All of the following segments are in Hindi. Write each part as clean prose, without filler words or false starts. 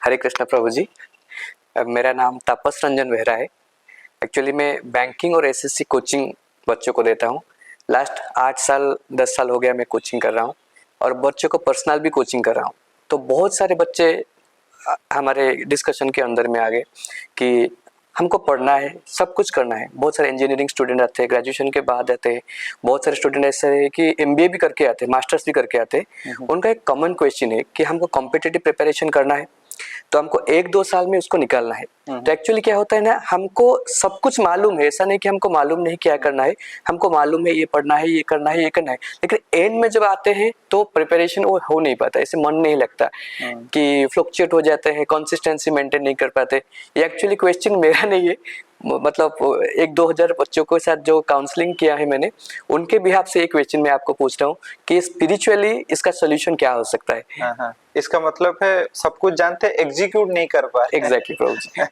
हरे कृष्ण प्रभु जी। मेरा नाम तापस रंजन बेहरा है। एक्चुअली मैं बैंकिंग और एसएससी कोचिंग बच्चों को देता हूँ। लास्ट 8 साल 10 साल हो गया मैं कोचिंग कर रहा हूँ और बच्चों को पर्सनल भी कोचिंग कर रहा हूँ। तो बहुत सारे बच्चे हमारे डिस्कशन के अंदर में आ गए कि हमको पढ़ना है, सब कुछ करना है। बहुत सारे इंजीनियरिंग स्टूडेंट आते हैं, ग्रेजुएशन के बाद आते हैं। बहुत सारे स्टूडेंट ऐसे हैं कि एमबीए भी करके आते हैं, मास्टर्स भी करके आते हैं। उनका एक कॉमन क्वेश्चन है कि हमको कॉम्पिटिटिव प्रिपरेशन करना है, तो हमको 1-2 साल में उसको निकालना है। तो एक्चुअली क्या होता है ना, हमको सब कुछ मालूम है, ऐसा नहीं कि हमको मालूम नहीं क्या करना है। हमको मालूम है ये पढ़ना है, ये करना है, ये करना है, लेकिन एंड में जब आते हैं तो प्रिपरेशन वो हो नहीं पाता, ऐसे मन नहीं लगता कि फ्लक्चुएट हो जाते हैं, कंसिस्टेंसी मेंटेन नहीं कर पाते। ये एक्चुअली क्वेश्चन मेरा नहीं है, मतलब 1-2 हजार बच्चों के साथ जो काउंसलिंग किया है मैंने, उनके बिहाफ से एक क्वेश्चन मैं आपको पूछ रहा हूँ कि स्पिरिचुअली इसका सोल्यूशन क्या हो सकता है। हाँ, इसका मतलब है सब कुछ जानते एग्जीक्यूट नहीं कर पा रहे। एग्जैक्टली प्रभु जी।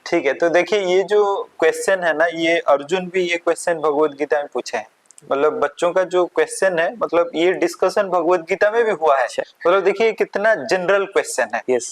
ठीक है, तो देखिए ये जो क्वेश्चन है ना, ये अर्जुन भी ये क्वेश्चन भगवत गीता में पूछे हैं। मतलब बच्चों का जो क्वेश्चन है, मतलब ये डिस्कशन भगवत गीता में भी हुआ है। मतलब देखिए कितना जनरल क्वेश्चन है। यस।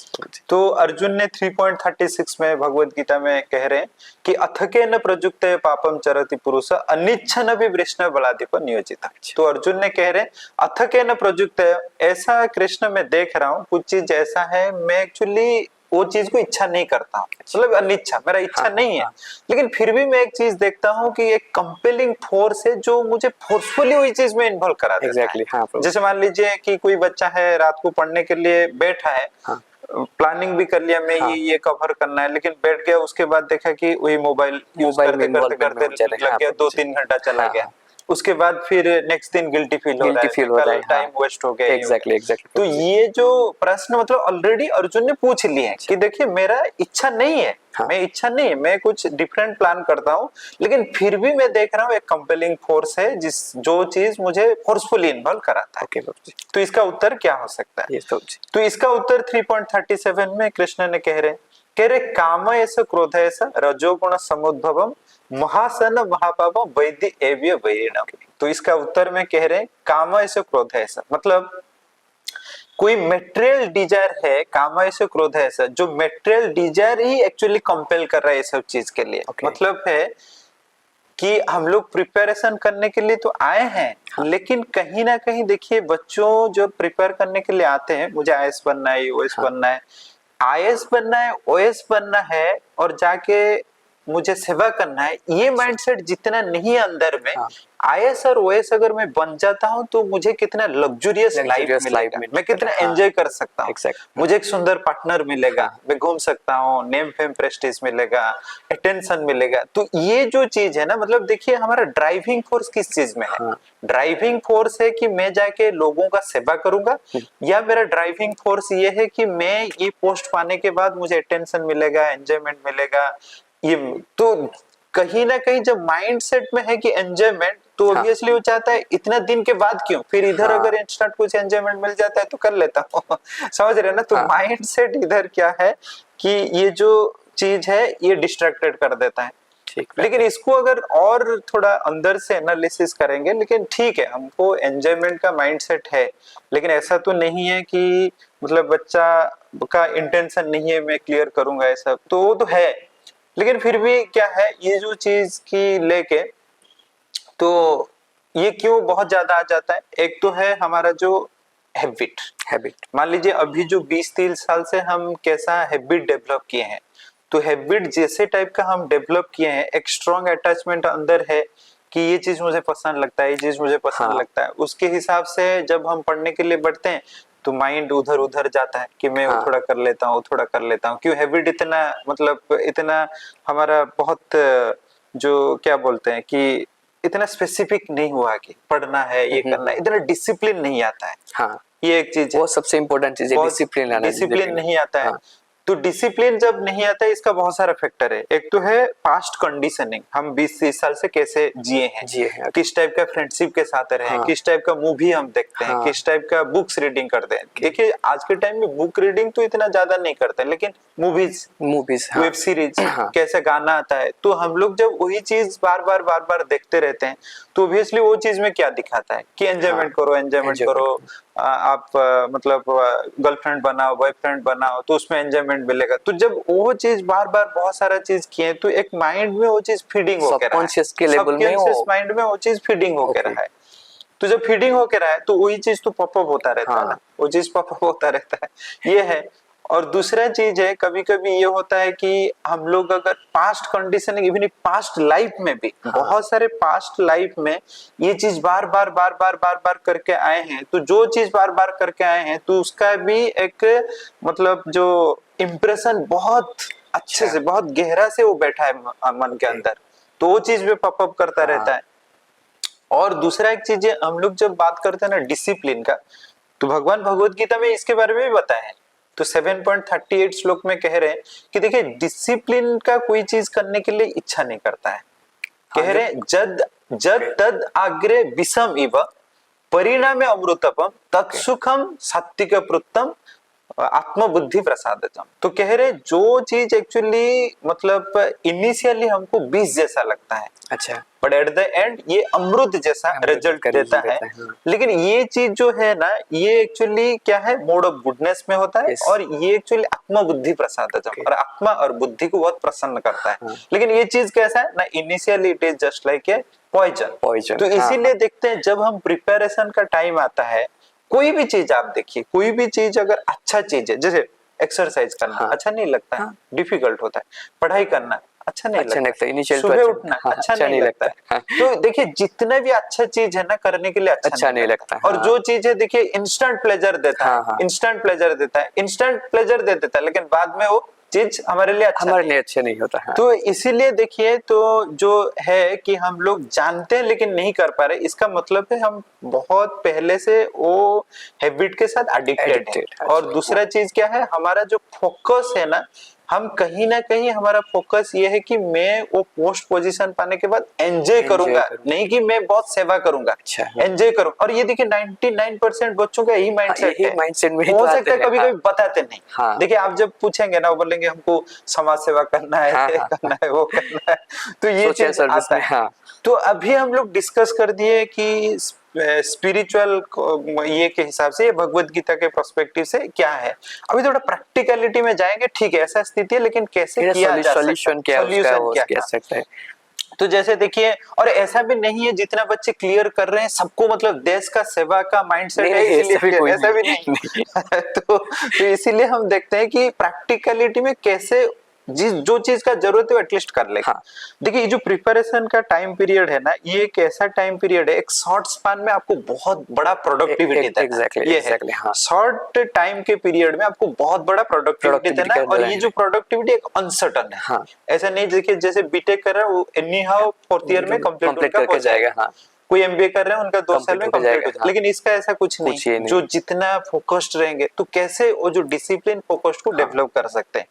तो अर्जुन ने 3.36 में भगवत गीता में कह रहे हैं कि अथकेन प्रयुक्त पापम चरति पुरुष अनिच्छन भी वृष्ण बलादीप नियोजित। तो अर्जुन ने कह रहे हैं अथकेन प्रयुक्त, ऐसा कृष्ण में देख रहा हूँ कुछ चीज ऐसा है, मैं एक्चुअली वो चीज को इच्छा नहीं करता हूँ, मतलब अनिच्छा, मेरा इच्छा नहीं है। लेकिन फिर भी मैं एक चीज देखता हूँ कि एक कंपेलिंग फोर्स है जो मुझे फोर्सफुली वही चीज में इन्वॉल्व करा देता है। जैसे मान लीजिए कि कोई बच्चा है, रात को पढ़ने के लिए बैठा है, प्लानिंग भी कर लिया मैं ये कवर करना है, लेकिन बैठ गया, उसके बाद देखा कि वही मोबाइल यूज करते लग गया, 2-3 घंटा चला गया। उसके बाद फिर नेक्स्ट दिन गिल्टी फील हो रहा है, टाइम वेस्ट हो गया। एग्जैक्टली। तो ये जो प्रश्न मतलब ऑलरेडी अर्जुन ने पूछ लिए हैं कि देखिए मेरा इच्छा नहीं है, मैं इच्छा नहीं है, मैं कुछ डिफरेंट प्लान करता हूँ, लेकिन फिर भी मैं देख रहा हूँ एक कंपेलिंग फोर्स है जो चीज मुझे फोर्सफुली इन्वॉल्व कराता है। तो इसका उत्तर क्या हो सकता है? तो इसका उत्तर 3.37 में कृष्ण ने कह रहे काम ऐसा क्रोध ऐसा रजोगुण समुद्भवम महासन महापापम वैद्य एव्य वैरिणम। तो इसका उत्तर में कह रहे काम ऐसा क्रोध ऐसा, मतलब कोई मेटेरियल डिजायर है, काम ऐसे क्रोध है ऐसा, जो मेटेरियल डिजायर ही एक्चुअली कंपेल कर रहा है ये सब चीज के लिए। मतलब है कि हम लोग प्रिपरेशन करने के लिए तो आए हैं, लेकिन कहीं ना कहीं देखिए बच्चों जो प्रिपेयर करने के लिए आते हैं, मुझे आईएएस बनना है, ओएस बनना है, आईएएस बनना है, ओएस बनना है और जाके मुझे सेवा करना है, ये माइंडसेट जितना नहीं है अंदर में, आईएएस और ओएस अगर मैं बन जाता हूँ तो मुझे कितना लग्जूरियस लाइफ मिलेगा, मैं कितना एंजॉय कर सकता हूँ, मुझे एक सुंदर पार्टनर मिलेगा, मैं घूम सकता हूँ, नेम फेम प्रेस्टीज मिलेगा, अटेंशन मिलेगा। तो ये जो चीज है ना, मतलब देखिए हमारा ड्राइविंग फोर्स किस चीज में है? ड्राइविंग फोर्स है कि मैं जाके लोगों का सेवा करूंगा, या मेरा ड्राइविंग फोर्स ये है कि मैं ये पोस्ट पाने के बाद मुझे अटेंशन मिलेगा, एंजॉयमेंट मिलेगा। ये तो कहीं ना कहीं जब माइंडसेट में है कि एंजॉयमेंट, तो ऑब्वियसली वो चाहता है इतना दिन के बाद क्यों, फिर इधर अगर इंस्टेंट कुछ एंजॉयमेंट मिल जाता है तो कर लेता हूँ। समझ रहे ना? तो माइंडसेट इधर क्या है कि ये जो चीज है ये डिस्ट्रैक्टेड कर देता है। लेकिन इसको अगर और थोड़ा अंदर से एनालिसिस करेंगे, लेकिन ठीक है हमको एंजॉयमेंट का माइंडसेट है, लेकिन ऐसा तो नहीं है कि मतलब बच्चा का इंटेंशन नहीं है मैं क्लियर करूंगा ऐसा, तो वो तो है। लेकिन फिर भी क्या है, ये जो चीज की लेके तो ये क्यों बहुत ज्यादा आ जाता है? एक तो है हमारा जो हैबिट, मान लीजिए अभी जो 20-30 साल से हम कैसा हैबिट डेवलप किए हैं, तो हैबिट जैसे टाइप का हम डेवलप किए हैं, एक स्ट्रॉन्ग अटैचमेंट अंदर है कि ये चीज मुझे पसंद लगता है, ये चीज मुझे पसंद लगता है, उसके हिसाब से जब हम पढ़ने के लिए बढ़ते हैं तो माइंड उधर उधर जाता है कि मैं थोड़ा कर लेता हूँ, थोड़ा कर लेता हूँ। क्यों? हैबिट इतना मतलब इतना हमारा बहुत जो क्या बोलते हैं कि इतना स्पेसिफिक नहीं हुआ कि पढ़ना है, ये करना है, इतना डिसिप्लिन नहीं आता है। ये एक चीज है, वो सबसे इम्पोर्टेंट चीज है, डिसिप्लिन नहीं आता है। तो डिसिप्लिन जब नहीं आता है, इसका बहुत सारा फैक्टर है। एक तो है पास्ट कंडीशनिंग, हम 20-30 साल से कैसे जिए हैं, किस टाइप का फ्रेंडशिप के साथ रहे हैं, किस टाइप का मूवी हम देखते हैं, किस टाइप का बुक्स रीडिंग करते हैं। देखिए आज के टाइम में बुक रीडिंग तो इतना ज्यादा नहीं करते, लेकिन मूवीज वेब सीरीज कैसे गाना आता है, तो हम लोग जब वही चीज बार बार देखते रहते हैं, तो ऑब्वियसली वो चीज में क्या दिखाता है कि एंजॉयमेंट करो, आप मतलब गर्लफ्रेंड बनाओ, बॉयफ्रेंड बनाओ, तो उसमें एंजॉयमेंट मिलेगा। तो जब वो चीज बार बार बहुत सारा चीज किए तो एक माइंड में वो चीज फीडिंग होके रहा है, सबकॉन्शियस के लेवल में सबकॉन्शियस माइंड में वो चीज फीडिंग होके रहा है। तो जब फीडिंग होके रहा है तो वही चीज तो पॉपअप होता रहता है ना, वो चीज पॉपअप होता रहता है, ये है। और दूसरा चीज है, कभी कभी ये होता है कि हम लोग अगर past conditioning, even past life में भी बहुत सारे पास्ट लाइफ में ये चीज बार बार बार बार बार बार करके आए हैं, तो जो चीज बार बार करके आए हैं तो उसका भी एक मतलब जो इम्प्रेशन बहुत अच्छे से, बहुत गहरा से वो बैठा है मन के अंदर, तो वो चीज भी पॉपअप करता रहता है। और दूसरा एक चीज है, हम लोग जब बात करते हैं ना डिसिप्लिन का, तो भगवान भगवत गीता में इसके बारे में भी बताया है। तो 7.38 श्लोक में कह रहे हैं कि देखिए डिसिप्लिन का कोई चीज करने के लिए इच्छा नहीं करता है। कह रहे हैं जद जद तद आग्रे विषम इव परिणामे अमृतपम तत्सुखम सात्विक पृत्तम आत्मबुद्धि प्रसादतम। तो कह रहे जो चीज एक्चुअली मतलब इनिशियली हमको विष जैसा लगता है, अच्छा, बट एट द एंड ये अमृत जैसा रिजल्ट देता है। लेकिन ये चीज जो है ना, ये एक्चुअली क्या है, मोड ऑफ गुडनेस में होता है, और ये एक्चुअली आत्मा बुद्धि प्रसादजम, और आत्मा और बुद्धि को बहुत प्रसन्न करता है। लेकिन ये चीज कैसा है ना, initially it is just like a poison. तो इसीलिए देखते हैं जब हम प्रिपरेशन का टाइम आता है, कोई भी चीज आप देखिए, कोई भी चीज अगर अच्छा चीज है, जैसे एक्सरसाइज करना अच्छा नहीं लगता है, डिफिकल्ट होता है, पढ़ाई करना अच्छा नहीं लगता, सुबह उठना अच्छा नहीं लगता है। तो देखिए जितना भी अच्छा चीज है ना करने के लिए अच्छा नहीं लगता। और जो चीज है देखिए इंस्टेंट प्लेजर देता है, इंस्टेंट प्लेजर देता है, इंस्टेंट प्लेजर दे देता है, लेकिन बाद में वो चीज हमारे लिए अच्छा नहीं होता है। तो इसीलिए देखिए, तो जो है कि हम लोग जानते हैं लेकिन नहीं कर पा रहे, इसका मतलब है हम बहुत पहले से वो हैबिट के साथ एडिक्टेड है। और दूसरा चीज क्या है, हमारा जो फोकस है ना, हम कहीं ना कहीं हमारा फोकस ये है कि मैं वो पोस्ट पोजीशन पाने के बाद एंजॉय करूंगा, नहीं कि मैं बहुत सेवा करूंगा, एंजॉय करूं। और ये देखिए 99% बच्चों का यही माइंडसेट है। हो सकता है कभी कभी बताते नहीं। देखिए आप जब पूछेंगे ना, वो बोलेंगे हमको समाज सेवा करना है, करना है, वो करना है, तो ये चीज आता है। तो अभी हम लोग डिस्कस कर दिए कि स्पिरिचुअल ये के हिसाब से, भगवत गीता के पर्सपेक्टिव से क्या है। अभी थोड़ा प्रैक्टिकलिटी में जाएंगे, ठीक है ऐसा स्थिति है, लेकिन कैसे किया जा सकता है, सोल्यूशन क्या सकता है। तो जैसे देखिए, और ऐसा भी नहीं है जितना बच्चे क्लियर कर रहे हैं सबको मतलब देश का सेवा का माइंडसेट है, इसीलिए ऐसा भी नहीं। तो इसीलिए हम देखते हैं कि प्रैक्टिकलिटी में कैसे जो चीज का जरूरत है वो एटलीस्ट कर ले। देखिए ये जो प्रिपरेशन का टाइम पीरियड है ना, ये एक ऐसा टाइम पीरियड है, एक शॉर्ट स्पान में आपको बहुत बड़ा प्रोडक्टिविटी देना है। ये है शॉर्ट टाइम के पीरियड में आपको बहुत बड़ा प्रोडक्टिविटी देना है, और ये जो प्रोडक्टिविटी एक अनसर्टन है। ऐसा नहीं देखिए जैसे बीटेक कर रहा है वो एनी हाउ 4th ईयर में कंप्लीट हो जाएगा, कोई एमबीए कर रहे हैं उनका 2 साल में कंप्लीट हो जाएगा, लेकिन इसका ऐसा कुछ नहीं। जो जितना फोकस्ड रहेंगे तो कैसे वो जो डिसिप्लिन फोकस्ड को डेवलप कर सकते हैं।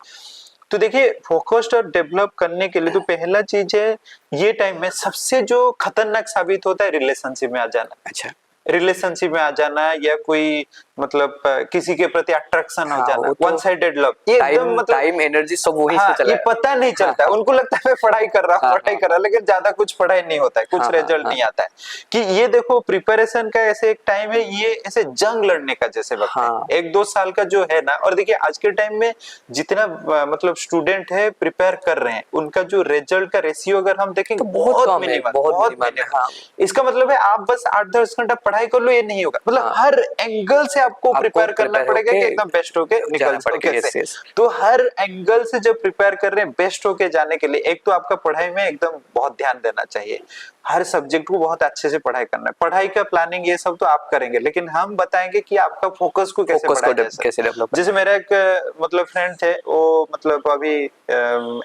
तो देखिए फोकस्ड और डेवलप करने के लिए तो पहला चीज है, ये टाइम में सबसे जो खतरनाक साबित होता है रिलेशनशिप में आ जाना। अच्छा, रिलेशनशिप में आ जाना या कोई मतलब किसी के प्रति अट्रैक्शन हो जाना, वन साइडेड लव, ये एकदम मतलब टाइम एनर्जी सब वही से चला, ये पता नहीं चलता है। उनको लगता है मैं पढ़ाई कर रहा हूँ, लेकिन ज्यादा कुछ पढ़ाई नहीं होता है, कुछ रिजल्ट नहीं आता है। कि ये देखो प्रिपरेशन का ऐसे एक टाइम है, ये ऐसे जंग लड़ने का जैसे वक्त है, 1-2 साल का जो है ना। और देखिए आज के टाइम में जितना मतलब स्टूडेंट है प्रिपेयर कर रहे हैं, उनका जो रिजल्ट का रेशियो अगर हम देखेंगे बहुत मिनिमम। इसका मतलब है आप बस 8-10 घंटा पढ़ाई कर लो, ये नहीं होगा। मतलब हर एंगल से आपको प्रिपेयर करना पड़ेगा कि एकदम बेस्ट होके निकल सके। तो हर एंगल से जब प्रिपेयर कर रहे हैं बेस्ट होके जाने के लिए, एक तो आपका पढ़ाई में एकदम बहुत ध्यान देना चाहिए, हर सब्जेक्ट को बहुत अच्छे से पढ़ाई करना है। पढ़ाई का प्लानिंग ये सब तो आप करेंगे, लेकिन हम बताएंगे कि आपका फोकस को कैसे डेवलप। जैसे मेरा एक मतलब फ्रेंड थे, वो मतलब अभी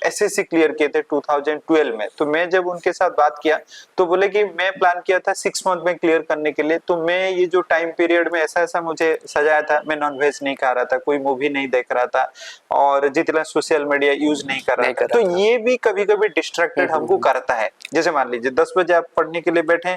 एसएससी क्लियर किए थे 2012 में। तो मैं जब उनके साथ बात किया तो बोले कि मैं प्लान किया था 6 मंथ में क्लियर करने के लिए, तो मैं ये जो टाइम पीरियड में ऐसा मुझे सजाया था, मैं नॉनवेज नहीं खा रहा था, कोई मूवी नहीं देख रहा था, और जितना सोशल मीडिया यूज नहीं कर रहा था। तो ये भी कभी कभी डिस्ट्रैक्टेड हमको करता है। जैसे मान लीजिए 10 बजे आप पढ़ने के लिए बैठे,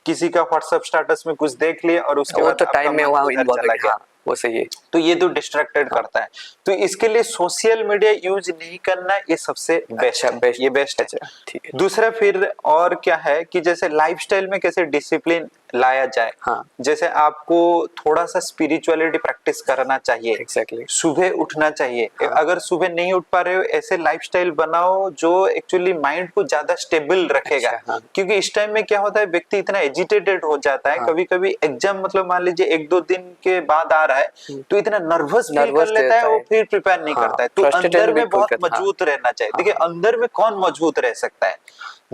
किसी का व्हाट्सएप स्टेटस में कुछ देख लिया और उसके बाद तो टाइम में वहां चला गया, वो सही है। तो ये तो डिस्ट्रैक्टेड करता है। तो इसके लिए सोशल मीडिया यूज नहीं करना, ये सबसे बेस्ट है, ये बेस्ट है। ठीक है। दूसरा फिर और क्या है कि जैसे लाइफस्टाइल में कैसे डिसिप्लिन लाया जाए। हाँ। जैसे आपको थोड़ा सा स्पिरिचुअलिटी प्रैक्टिस करना चाहिए, एग्जैक्टली। सुबह उठना चाहिए। हाँ। अगर सुबह नहीं उठ पा रहे हो, ऐसे लाइफस्टाइल बनाओ जो एक्चुअली माइंड को ज्यादा स्टेबल रखेगा। अच्छा, हाँ। क्योंकि इस टाइम में क्या होता है, व्यक्ति इतना एजिटेटेड हो जाता है, हाँ। कभी कभी एग्जाम मतलब मान लीजिए 1-2 दिन के बाद आ रहा है तो इतना नर्वस फील कर नर्वस लेता है, रहता वो है। फिर प्रिपेयर नहीं हाँ, करता है। तो फ्रस्ट्रेटेड अंदर भी में फील बहुत करता है। मजबूत रहना चाहिए। हाँ, देखिए हाँ। अंदर में कौन मजबूत रह सकता है,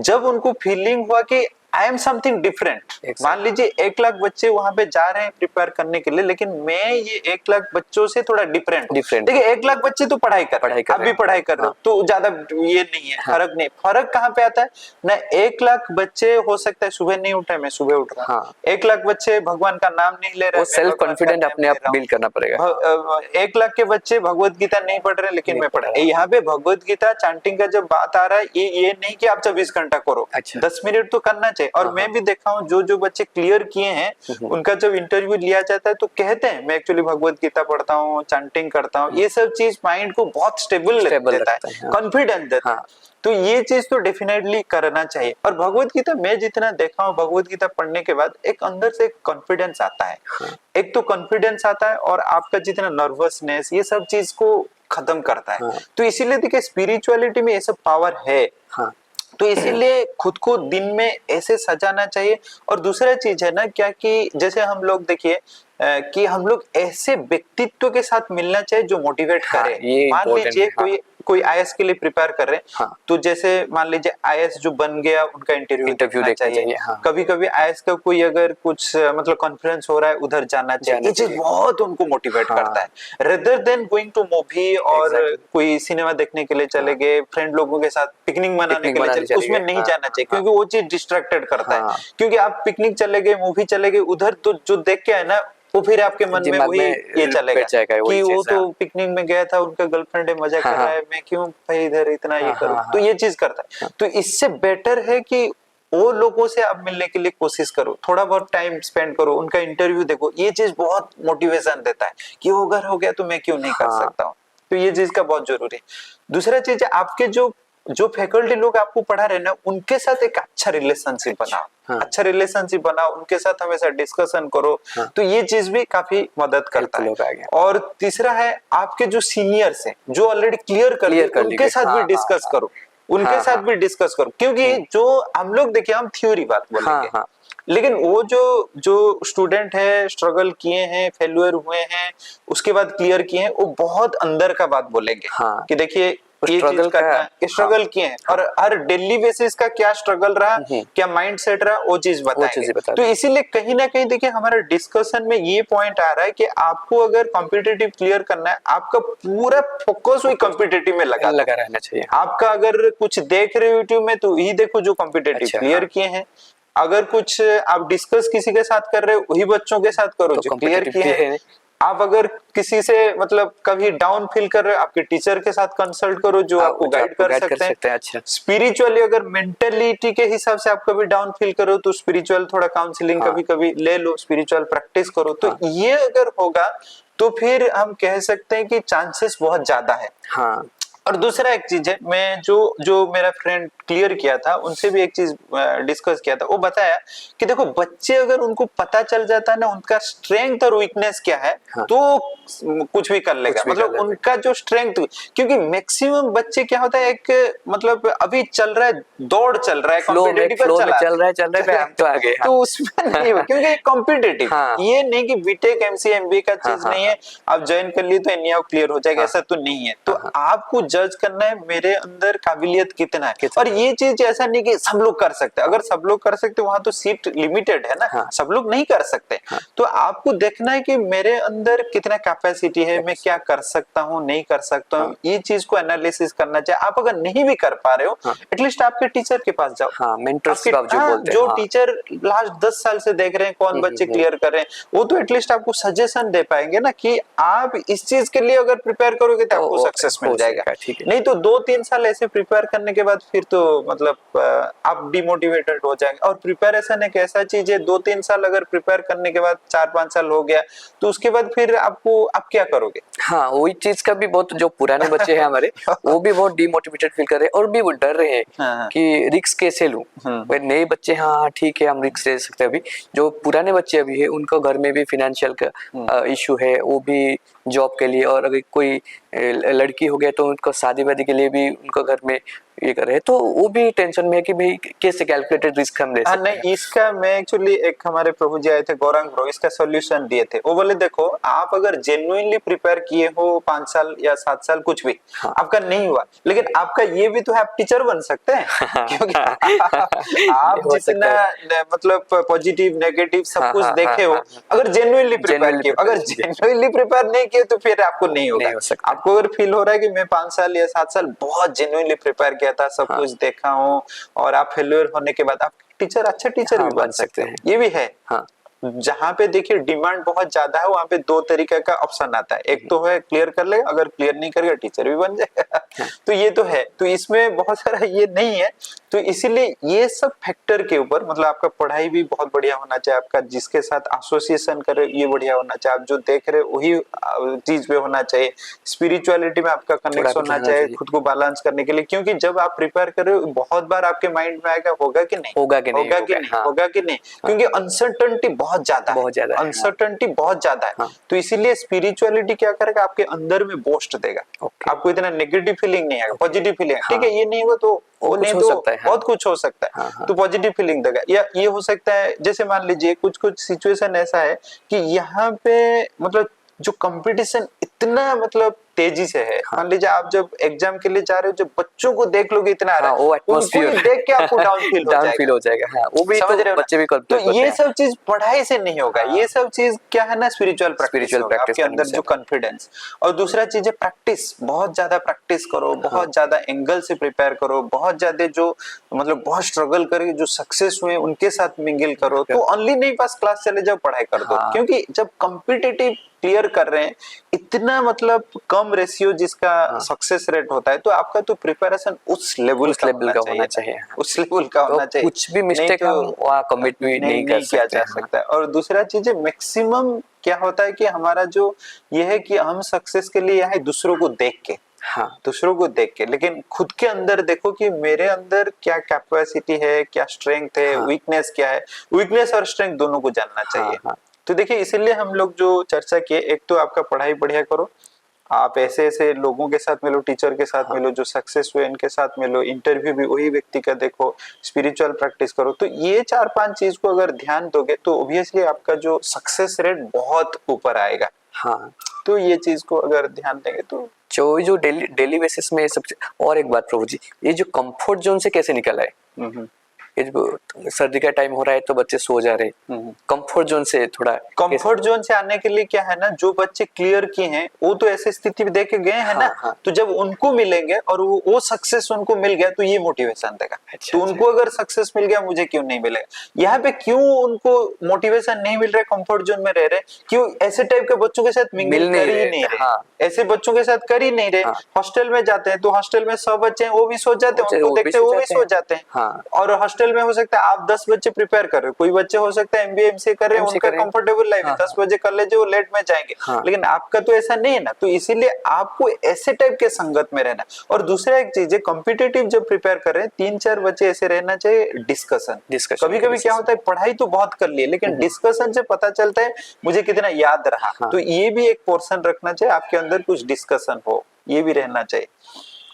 जब उनको फीलिंग हुआ कि आई एम समथिंग डिफरेंट। मान लीजिए 1 लाख बच्चे वहां पे जा रहे हैं प्रिपेयर करने के लिए, लेकिन मैं ये 1 लाख बच्चों से थोड़ा डिफरेंट हूँ। Different देखिए 1 लाख बच्चे तो पढ़ाई कर रहे हैं, आप भी पढ़ाई कर रहे हो, तो ज्यादा ये नहीं है, हाँ। फर्क नहीं। फर्क कहाँ पे आता है ना, 1 लाख बच्चे हो सकता है सुबह नहीं उठे, मैं सुबह उठ रहा हूँ। हाँ। 1 लाख बच्चे भगवान का नाम नहीं ले रहे, वो मैं सेल्फ भगवान का कॉन्फिडेंट नाम अपने ले आप रहा हूँ। बिल्ड करना पड़ेगा। 1 लाख के बच्चे भगवत गीता नहीं पढ़ रहे, लेकिन नहीं मैं पढ़ पढ़ रहा। रहा। यहाँ पे भगवत गीता चैंटिंग का जब बात आ रहा है, ये नहीं कि आप 24 घंटा करो, अच्छा। 10 मिनट तो करना चाहिए। और मैं भी देखा हूँ जो बच्चे क्लियर किए हैं, उनका जब इंटरव्यू लिया जाता है तो कहते हैं मैं एक्चुअली भगवत गीता पढ़ता हूँ, चैंटिंग करता हूँ। ये सब चीज माइंड को बहुत स्टेबल देता है, हाँ। कॉन्फिडेंस देता है। तो ये चीज तो डेफिनेटली करना चाहिए। और भगवत गीता मैं जितना देखा हूँ, भगवत गीता पढ़ने के बाद एक अंदर से एक कॉन्फिडेंस आता है। एक तो कॉन्फिडेंस आता है और आपका जितना नर्वसनेस ये सब चीज को खत्म करता है। तो इसीलिए देखिए स्पिरिचुअलिटी में ये सब पावर है। हाँ। तो इसीलिए खुद को दिन में ऐसे सजाना चाहिए। और दूसरा चीज है ना क्या, कि जैसे हम लोग देखिए कि हम लोग ऐसे व्यक्तित्व के साथ मिलना चाहिए जो मोटिवेट हाँ, करे। ये मान important लीजिए है। कोई आईएएस के लिए प्रिपेयर कर रहे हैं, हाँ। तो जैसे मान लीजिए आईएएस जो बन गया उनका इंटरव्यू देखना चाहिए। हाँ। कभी कभी आईएएस का कोई अगर कुछ मतलब कॉन्फ्रेंस हो रहा है, उधर जाना चाहिए। ये चीज बहुत उनको मोटिवेट करता है, rather than going to movie और कोई सिनेमा देखने के लिए चले गए, फ्रेंड लोगों के साथ पिकनिक मनाने के लिए चले, उसमें नहीं जाना चाहिए, क्योंकि वो चीज डिस्ट्रैक्टेड करता है। क्योंकि आप पिकनिक चले गए, मूवी चले गए, उधर तो जो देख के है ना, वो फिर आपके मन में वही ये चलेगा कि वो तो पिकनिक में गया था, उनका गर्लफ्रेंड है, मजा कर रहा है, मैं क्यों भाई इधर इतना ये करूं। तो ये चीज करता है। तो इससे बेटर है कि वो लोगों से आप मिलने के लिए कोशिश करो, थोड़ा बहुत टाइम स्पेंड करो, उनका इंटरव्यू देखो। ये चीज बहुत मोटिवेशन देता है कि वो अगर हो गया तो मैं क्यों नहीं कर सकता हूँ। तो ये चीज का बहुत जरूरी है। दूसरा चीज है, आपके जो फैकल्टी लोग आपको पढ़ा रहे ना, उनके साथ एक अच्छा रिलेशनशिप बनाओ। अच्छा रिलेशनशिप बनाओ, उनके साथ हमेशा डिस्कशन करो। तो ये चीज भी काफी मदद करता है। और तीसरा है, आपके जो सीनियर्स हैं, जो ऑलरेडी क्लियर कर लिए, उनके साथ भी डिस्कस करो, उनके साथ भी डिस्कस करो। क्योंकि जो हम लोग देखिए, हम थ्योरी बात बोलेंगे, लेकिन वो जो स्टूडेंट है, स्ट्रगल किए हैं, फेल्यूर हुए हैं, उसके बाद क्लियर किए हैं, वो बहुत अंदर का बात बोलेंगे कि देखिए ये चीज करना, स्ट्रगल किए हैं और हर डेली बेसिस का क्या स्ट्रगल रहा, क्या माइंड सेट रहा, वो चीज बताएंगे। तो इसीलिए कहीं ना कहीं देखिए हमारे डिस्कशन में ये पॉइंट आ रहा है कि आपको अगर कॉम्पिटिटिव क्लियर करना है, आपका पूरा फोकस वही कॉम्पिटिटिव में लगा रहना चाहिए। आपका अगर कुछ देख रहे हो यूट्यूब में, तो यही देखो जो कॉम्पिटिटिव क्लियर किए हैं। अगर कुछ आप डिस्कस किसी के साथ कर रहे हो, वही बच्चों के साथ करो जो क्लियर किए हैं। आप अगर किसी से मतलब कभी डाउन फील कर रहे हो, आपके टीचर के साथ कंसल्ट करो जो आपको गाइड कर सकते हैं। अच्छा। स्पिरिचुअली अगर मेंटलिटी के हिसाब से आप कभी डाउन फील करो, तो स्पिरिचुअल थोड़ा काउंसलिंग कभी कभी ले लो, स्पिरिचुअल प्रैक्टिस करो। तो ये अगर होगा तो फिर हम कह सकते हैं कि चांसेस बहुत ज्यादा है। और दूसरा एक चीज है, मैं जो मेरा फ्रेंड क्लियर किया था, उनसे भी एक चीज डिस्कस किया था। वो बताया कि देखो बच्चे अगर उनको पता चल जाता है ना उनका स्ट्रेंथ और वीकनेस क्या है, तो कुछ भी कर लेगा। मतलब उनका जो स्ट्रेंथ, क्योंकि मैक्सिमम बच्चे क्या होता है, एक मतलब अभी चल रहा है, दौड़ चल रहा है, कॉम्पिटिटिव चल रहा है तो आगे, तो उसमें नहीं हो, क्योंकि कॉम्पिटिटिव ये नहीं कि बीटेक एमसीए एमबीए का चीज नहीं है, आप ज्वाइन कर लिए तो एनईओ क्लियर हो जाएगा, ऐसा तो नहीं है। तो आपको जज करना है मेरे अंदर काबिलियत कितना है। और ये चीज ऐसा नहीं कि सब लोग कर सकते, अगर सब लोग कर सकते वहां तो सीट लिमिटेड है ना, सब लोग नहीं कर सकते। तो आपको देखना है कि मेरे अंदर कितना कैपेसिटी है, मैं क्या कर सकता हूँ, नहीं कर सकता हूँ। ये चीज को एनालिसिस करना चाहिए। आप अगर नहीं भी कर पा रहे हो, एटलीस्ट आपके टीचर के पास जाओ, जो टीचर लास्ट 10 साल से देख रहे हैं कौन बच्चे क्लियर कर रहे हैं, वो तो एटलीस्ट आपको सजेशन दे पाएंगे ना कि आप इस चीज के लिए अगर प्रिपेयर करोगे तो आपको सक्सेस मिल जाएगा। ठीक है। नहीं तो 2-3 साल ऐसे प्रिपेयर करने के बाद फिर तो मतलब आप डिमोटिवेटेड हो जाएंगे। और प्रिपरेशन एक ऐसा चीज है, 2-3 साल अगर प्रिपेयर करने के बाद 4-5 साल हो गया तो उसके बाद फिर आपको आप क्या करोगे? हाँ, वही चीज का भी बहुत, जो पुराने बच्चे हैं हमारे वो भी बहुत डिमोटिवेटेड फील कर रहे हैं और भी वो डर रहे हैं हाँ। कि रिस्क कैसे लूं। वे नए बच्चे हाँ ठीक है हम रिस्क ले सकते हैं, अभी जो पुराने बच्चे अभी है उनको घर में भी फाइनेंशियल का इशू है, वो भी जॉब के लिए, और अगर कोई लड़की हो गया तो उनको शादी वादी के लिए भी उनको घर में ये कर रहे हैं, तो वो भी टेंशन में है कि भाई कैसे कैलकुलेटेड रिस्क हम ले सकते हैं। नहीं, इसका मैं एक्चुअली, एक हमारे प्रभु जी आए थे गौरांग ब्रो, इसका सॉल्यूशन दिए थे। वो बोले देखो आप अगर जेन्युइनली प्रिपेयर किए हो 5 साल या 7 साल कुछ भी, हाँ। आपका नहीं हुआ, लेकिन आपका ये भी तो है, आप टीचर बन सकते हैं। क्योंकि आप जितना मतलब पॉजिटिव नेगेटिव सब कुछ देखे हो, अगर जेन्युइनली प्रिपेयर किए, अगर जेन्युइनली प्रिपेयर नहीं किए तो फिर आपको नहीं होगा। आपको अगर फील हो रहा है कि मैं 5 साल या 7 साल बहुत जेन्युइनली प्रिपेयर किया था, सब कुछ देखा हूँ, और आप फेल्योर होने के बाद आप टीचर, अच्छा टीचर भी बन सकते हैं, ये भी है। हाँ। जहाँ पे देखिए डिमांड बहुत ज्यादा है वहां पे 2 तरीके का ऑप्शन आता है, एक तो है क्लियर कर ले, अगर क्लियर नहीं करेगा टीचर भी बन जाएगा। तो ये तो है, तो इसमें बहुत सारा ये नहीं है। तो इसीलिए ये सब फैक्टर के ऊपर मतलब आपका पढ़ाई भी बहुत बढ़िया होना चाहिए, आपका जिसके साथ एसोसिएशन करे ये बढ़िया होना चाहिए, आप जो देख रहे वही चीज पे होना चाहिए, स्पिरिचुअलिटी में आपका कनेक्शन होना चाहिए खुद को बैलेंस करने के लिए। क्योंकि जब आप प्रिपेयर कर रहे हो बहुत बार आपके माइंड में आएगा होगा कि नहीं, होगा कि नहीं, होगा कि नहीं, क्योंकि अनसर्टेनिटी बहुत ज्यादा है, अनसर्टेनिटी बहुत ज्यादा है। तो इसीलिए स्पिरिचुअलिटी क्या करेगा, आपके अंदर में बूस्ट देगा, आपको इतना नेगेटिव फीलिंग नहीं आएगा, पॉजिटिव फीलिंग। ठीक है, ये नहीं हुआ तो वो नहीं, तो बहुत कुछ हो सकता है, तो पॉजिटिव फीलिंग देगा। या ये हो सकता है, जैसे मान लीजिए कुछ कुछ सिचुएशन ऐसा है कि यहाँ पे मतलब जो कंपटीशन इतना मतलब तेजी से है। मान लीजिए आप जब एग्जाम के लिए जा रहे हो, जब बच्चों को देख लोगे इतना आ रहा है, वो एटमॉस्फेयर देख के आपको डाउन फील हो जाएगा। हाँ, वो भी समझ रहे हो, बच्चे भी तो ये सब चीज पढ़ाई से नहीं होगा, ये सब चीज क्या है ना, स्पिरिचुअल प्रैक्टिस आपके अंदर जो कॉन्फिडेंस। और दूसरा चीज है प्रैक्टिस, बहुत ज्यादा प्रैक्टिस करो, बहुत ज्यादा एंगल से प्रिपेयर करो, बहुत ज्यादा जो मतलब बहुत स्ट्रगल करके जो सक्सेस हुए उनके साथ मिंगल करो। तो ओनली नहीं बस क्लास चले जाओ पढ़ाई कर दो, क्योंकि जब कॉम्पिटिटिव क्लियर कर रहे हैं इतना मतलब कम रेशियो जिसका सक्सेस रेट होता है, तो आपका तो प्रिपरेशन उस लेवल का होना चाहिए, उस लेवल का होना चाहिए। कुछ भी मिस्टेक हम वहाँ कमिट भी नहीं किया जा सकता है। और दूसरा चीज है, मैक्सिमम क्या होता है कि हमारा जो ये है कि हम सक्सेस के लिए है दूसरों को देख के, दूसरों को देख के, लेकिन खुद के अंदर देखो कि मेरे अंदर क्या कैपेसिटी है, क्या स्ट्रेंथ है, वीकनेस क्या है। वीकनेस और स्ट्रेंथ दोनों को जानना चाहिए। तो देखिए इसीलिए हम लोग जो चर्चा किए, एक तो आपका पढ़ाई बढ़िया करो, आप ऐसे ऐसे लोगों के साथ मिलो, टीचर के साथ मिलो जो सक्सेस हुए, इनके साथ मिलो, इंटरव्यू भी वही व्यक्ति का देखो, स्पिरिचुअल प्रैक्टिस करो। तो ये 4-5 चीज को अगर ध्यान दोगे तो ऑब्वियसली आपका जो सक्सेस रेट बहुत ऊपर आएगा। तो ये चीज को अगर ध्यान देंगे तो जो डेली बेसिस में सबसे। और एक बात प्रभु जी, ये जो कंफर्ट जोन से कैसे निकल आए? ये जो सर्दी का टाइम हो रहा है तो बच्चे सो जा रहे, कंफर्ट जोन से थोड़ा। कंफर्ट जोन से आने के लिए क्या है ना, जो बच्चे क्लियर किए हैं वो तो ऐसे स्थिति में देख गए हैं ना, तो जब उनको मिलेंगे और वो सक्सेस उनको मिल गया तो ये मोटिवेशन देगा। तो उनको अगर सक्सेस मिल गया, मुझे क्यों नहीं मिलेगा? यहाँ पे क्यों उनको मोटिवेशन नहीं मिल रहा है, कंफर्ट जोन में रह रहे, क्यों ऐसे टाइप के बच्चों के साथ मिंगल कर ही नहीं रहे, ऐसे बच्चों के साथ कर ही नहीं रहे। हॉस्टल में जाते हैं तो हॉस्टल में 100 बच्चे हैं, वो भी सो जाते हैं, उनको देखते वो भी सो जाते हैं। और हॉस्टल में हो सकता है आप 10 बच्चे प्रिपेयर कर रहे हो, कोई बच्चे हो सकता है एमबीए एमसीए कर रहे हैं, उनका कंफर्टेबल लाइफ है, 10 बजे कर ले जो लेट में जाएंगे, लेकिन आपका तो ऐसा नहीं है ना। तो इसीलिए आपको ऐसे टाइप के संगत में रहना। और दूसरा एक चीज है, कॉम्पिटिटिव जब प्रिपेयर कर रहे हैं 3-4 बच्चे ऐसे रहना चाहिए, डिस्कशन। कभी कभी क्या होता है, पढ़ाई तो बहुत कर ली लेकिन डिस्कशन से पता चलता है मुझे कितना याद रहा। तो ये भी एक पोर्शन रखना चाहिए, आपके अंदर कुछ डिस्कशन हो, ये भी रहना चाहिए।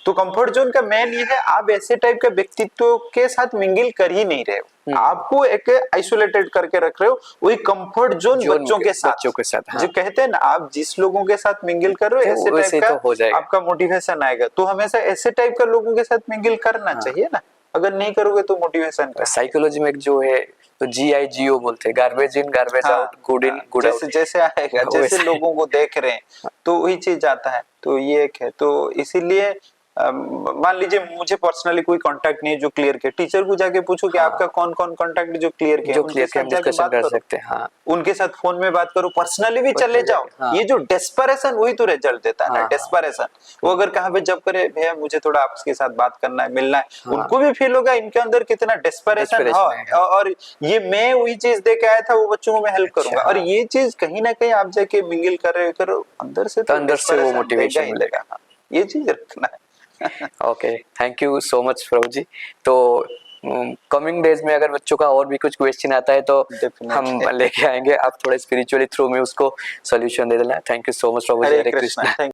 तो कंफर्ट जोन का मेन ये है, आप ऐसे टाइप के व्यक्तित्व के साथ मिंगल कर ही नहीं रहे हो, आपको एक आइसोलेटेड करके रख रहे हो, वही कंफर्ट जोन बच्चों के साथ। जो कहते हैं ना, आप जिस लोगों के साथ मिंगल कर रहे हो ऐसे टाइप का आपका मोटिवेशन आएगा। तो हमेशा ऐसे टाइप का लोगों के साथ मिंगल करना चाहिए ना, अगर नहीं करोगे तो मोटिवेशन। साइकोलॉजी में एक जो है तो GIGO बोलते हैं, garbage in garbage out, good in good out. जैसे आएगा, जैसे लोगों को देख रहे हैं तो वही चीज आता है। तो ये एक है, तो इसीलिए मान लीजिए मुझे पर्सनली कोई कांटेक्ट नहीं है जो क्लियर किया, टीचर को जाके पूछो कि आपका कौन कौन कांटेक्ट जो क्लियर किया, जो उनके क्लियर के साथ हम जाके डिस्कशन बात कर करो, सकते हैं। हाँ उनके साथ फोन में बात करो, पर्सनली भी चले जाओ। हाँ। ये जो डेस्परेशन वही तो रिजल्ट देता है ना, हाँ, डेस्परेशन। वो अगर कहाँ पे जब करे भैया मुझे थोड़ा आपके साथ बात करना है, मिलना है, उनको भी फील होगा इनके अंदर कितना डेस्परेशन है, Desperation है। और ये मैं वही चीज दे के आया था, वो बच्चों को मैं हेल्प करूंगा। और हाँ। ये चीज कहीं ना कहीं आप जाके मिंगल कर रहे करो, अंदर से तो अंदर से वो desperation मोटिवेशन देगा ही मिलेगा। देगा। ये चीज रखना है। Okay, thank you so much प्रभु जी। तो कमिंग डेज में अगर बच्चों का और भी कुछ क्वेश्चन आता है तो हम Definitely. लेके आएंगे। आप थोड़े स्पिरिचुअली थ्रू में उसको सोल्यूशन दे देना। Thank you so much Prabhu ji. Hare Hare Krishna. Krishna.